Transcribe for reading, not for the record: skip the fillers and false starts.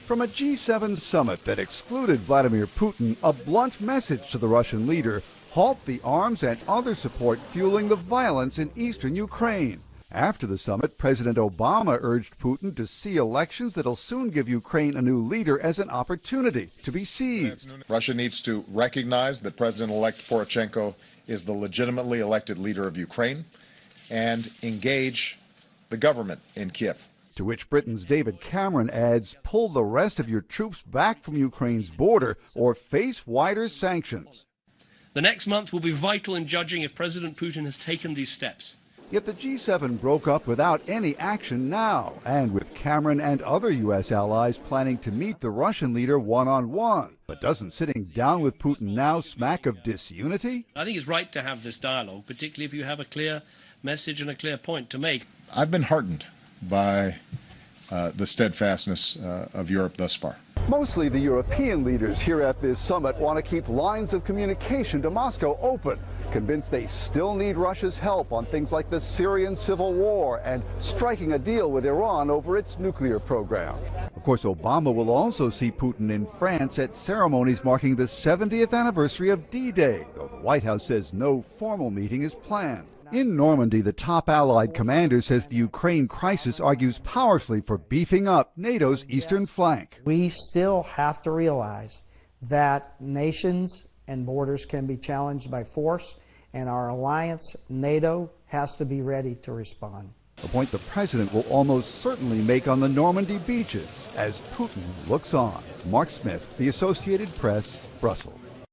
From a G7 summit that excluded Vladimir Putin, a blunt message to the Russian leader: halt the arms and other support fueling the violence in eastern Ukraine. After the summit, President Obama urged Putin to see elections that'll soon give Ukraine a new leader as an opportunity to be seized. Russia needs to recognize that President-elect Poroshenko is the legitimately elected leader of Ukraine and engage the government in Kiev. To which Britain's David Cameron adds, pull the rest of your troops back from Ukraine's border or face wider sanctions. The next month will be vital in judging if President Putin has taken these steps. Yet the G7 broke up without any action now, and with Cameron and other U.S. allies planning to meet the Russian leader one-on-one. But doesn't sitting down with Putin now smack of disunity? I think it's right to have this dialogue, particularly if you have a clear message and a clear point to make. I've been heartened by the steadfastness of Europe thus far. Mostly the European leaders here at this summit want to keep lines of communication to Moscow open, convinced they still need Russia's help on things like the Syrian civil war and striking a deal with Iran over its nuclear program. Of course, Obama will also see Putin in France at ceremonies marking the 70th anniversary of D-Day, though the White House says no formal meeting is planned. In Normandy, the top Allied commander says the Ukraine crisis argues powerfully for beefing up NATO's eastern flank. We still have to realize that nations and borders can be challenged by force, and our alliance, NATO, has to be ready to respond. A point the president will almost certainly make on the Normandy beaches as Putin looks on. Mark Smith, The Associated Press, Brussels.